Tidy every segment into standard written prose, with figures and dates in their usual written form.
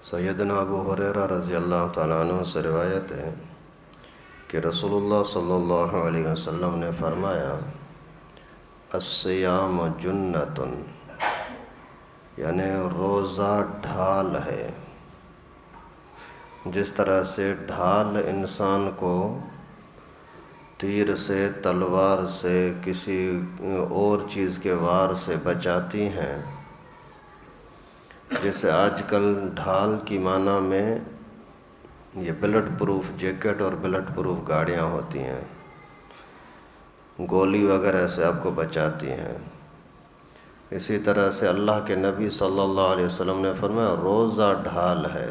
سیدنا ابو ہریرہ رضی اللہ تعالیٰ عنہ سے روایت ہے کہ رسول اللہ صلی اللہ علیہ وسلم نے فرمایا الصیام جنۃ، یعنی روزہ ڈھال ہے۔ جس طرح سے ڈھال انسان کو تیر سے، تلوار سے، کسی اور چیز کے وار سے بچاتی ہیں، جیسے آج کل ڈھال کی معنی میں یہ بلٹ پروف جیکٹ اور بلٹ پروف گاڑیاں ہوتی ہیں، گولی وغیرہ سے آپ کو بچاتی ہیں۔ اسی طرح سے اللہ کے نبی صلی اللہ علیہ وسلم نے فرمایا روزہ ڈھال ہے۔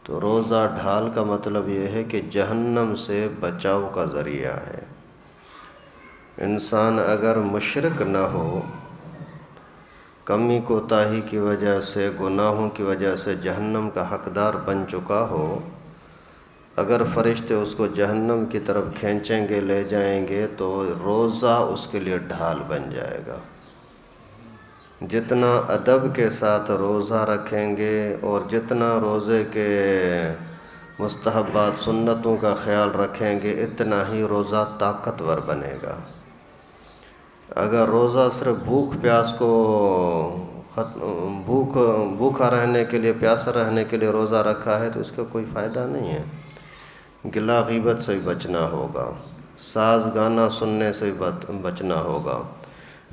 تو روزہ ڈھال کا مطلب یہ ہے کہ جہنم سے بچاؤ کا ذریعہ ہے۔ انسان اگر مشرک نہ ہو، کمی کوتاہی کی وجہ سے، گناہوں کی وجہ سے جہنم کا حقدار بن چکا ہو، اگر فرشتے اس کو جہنم کی طرف کھینچیں گے، لے جائیں گے، تو روزہ اس کے لیے ڈھال بن جائے گا۔ جتنا ادب کے ساتھ روزہ رکھیں گے اور جتنا روزے کے مستحبات سنتوں کا خیال رکھیں گے، اتنا ہی روزہ طاقتور بنے گا۔ اگر روزہ صرف بھوک پیاس کو بھوکا رہنے کے لیے، پیاسا رہنے کے لیے روزہ رکھا ہے تو اس کا کوئی فائدہ نہیں ہے۔ گلا غیبت سے بھی بچنا ہوگا، ساز گانا سننے سے بھی بچنا ہوگا،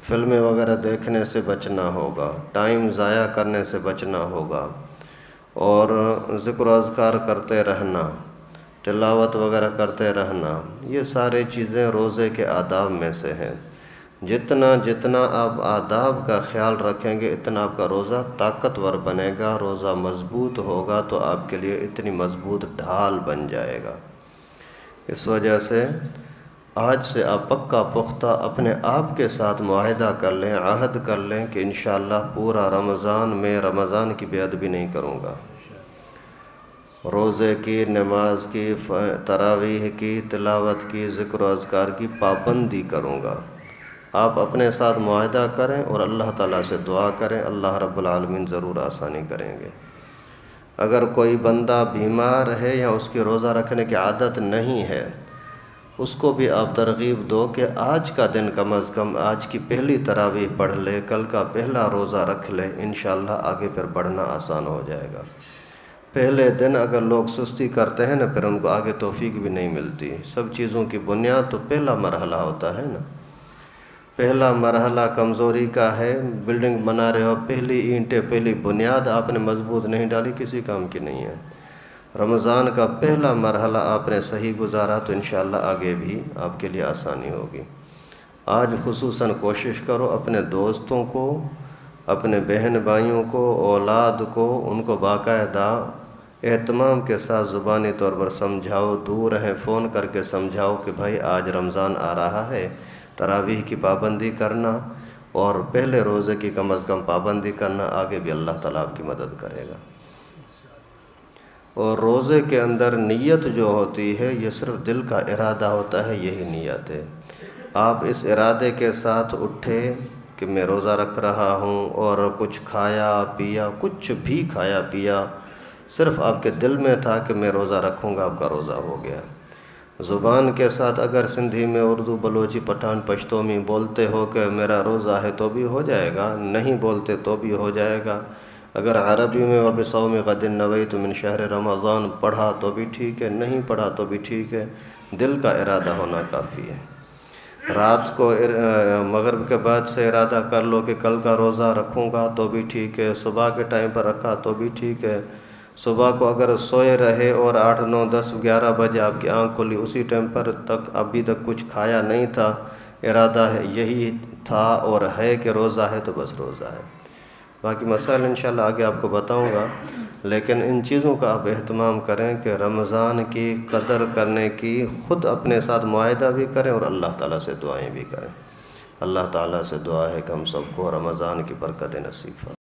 فلمیں وغیرہ دیکھنے سے بچنا ہوگا، ٹائم ضائع کرنے سے بچنا ہوگا، اور ذکر و اذکار کرتے رہنا، تلاوت وغیرہ کرتے رہنا، یہ سارے چیزیں روزے کے آداب میں سے ہیں۔ جتنا آپ آداب کا خیال رکھیں گے، اتنا آپ کا روزہ طاقتور بنے گا، روزہ مضبوط ہوگا تو آپ کے لیے اتنی مضبوط ڈھال بن جائے گا۔ اس وجہ سے آج سے آپ پکا پختہ اپنے آپ کے ساتھ معاہدہ کر لیں، عہد کر لیں کہ انشاءاللہ پورا رمضان میں رمضان کی بے ادبی نہیں کروں گا، روزے کی، نماز کی، تراویح کی، تلاوت کی، ذکر و اذکار کی پابندی کروں گا۔ آپ اپنے ساتھ معاہدہ کریں اور اللہ تعالیٰ سے دعا کریں، اللہ رب العالمین ضرور آسانی کریں گے۔ اگر کوئی بندہ بیمار ہے یا اس کی روزہ رکھنے کی عادت نہیں ہے، اس کو بھی آپ ترغیب دو کہ آج کا دن کم از کم آج کی پہلی تراویح پڑھ لے، کل کا پہلا روزہ رکھ لے، انشاءاللہ آگے پھر بڑھنا آسان ہو جائے گا۔ پہلے دن اگر لوگ سستی کرتے ہیں نا، پھر ان کو آگے توفیق بھی نہیں ملتی۔ سب چیزوں کی بنیاد تو پہلا مرحلہ ہوتا ہے نا۔ پہلا مرحلہ کمزوری کا ہے، بلڈنگ بنا رہے ہو، پہلی اینٹیں، پہلی بنیاد آپ نے مضبوط نہیں ڈالی، کسی کام کی نہیں ہے۔ رمضان کا پہلا مرحلہ آپ نے صحیح گزارا تو انشاءاللہ آگے بھی آپ کے لیے آسانی ہوگی۔ آج خصوصاً کوشش کرو اپنے دوستوں کو، اپنے بہن بھائیوں کو، اولاد کو، ان کو باقاعدہ اہتمام کے ساتھ زبانی طور پر سمجھاؤ، دور ہیں فون کر کے سمجھاؤ کہ بھائی آج رمضان آ رہا ہے، تراویح کی پابندی کرنا اور پہلے روزے کی کم از کم پابندی کرنا، آگے بھی اللہ تعالیٰ آپ کی مدد کرے گا۔ اور روزے کے اندر نیت جو ہوتی ہے، یہ صرف دل کا ارادہ ہوتا ہے، یہی نیت ہے۔ آپ اس ارادے کے ساتھ اٹھے کہ میں روزہ رکھ رہا ہوں، اور کچھ کھایا پیا، کچھ بھی کھایا پیا، صرف آپ کے دل میں تھا کہ میں روزہ رکھوں گا، آپ کا روزہ ہو گیا۔ زبان کے ساتھ اگر سندھی میں، اردو، بلوچی، پٹھان، پشتو میں بولتے ہو کہ میرا روزہ ہے تو بھی ہو جائے گا، نہیں بولتے تو بھی ہو جائے گا۔ اگر عربی میں وَبِصَوْمِ غَدٍ نَوَيْتُ مِنْ شَهْرِ رمضان پڑھا تو بھی ٹھیک ہے، نہیں پڑھا تو بھی ٹھیک ہے، دل کا ارادہ ہونا کافی ہے۔ رات کو مغرب کے بعد سے ارادہ کر لو کہ کل کا روزہ رکھوں گا تو بھی ٹھیک ہے، صبح کے ٹائم پر رکھا تو بھی ٹھیک ہے۔ صبح کو اگر سوئے رہے اور 8، 9، 10، 11 بجے آپ کی آنکھ کھلی، اسی ٹائم پر تک ابھی تک کچھ کھایا نہیں تھا، ارادہ ہے یہی تھا اور ہے کہ روزہ ہے، تو بس روزہ ہے۔ باقی مسائل انشاءاللہ آگے آپ کو بتاؤں گا، لیکن ان چیزوں کا آپ اہتمام کریں کہ رمضان کی قدر کرنے کی خود اپنے ساتھ معاہدہ بھی کریں اور اللہ تعالیٰ سے دعائیں بھی کریں۔ اللہ تعالیٰ سے دعا ہے کہ ہم سب کو رمضان کی برکت نصیب فرمائے۔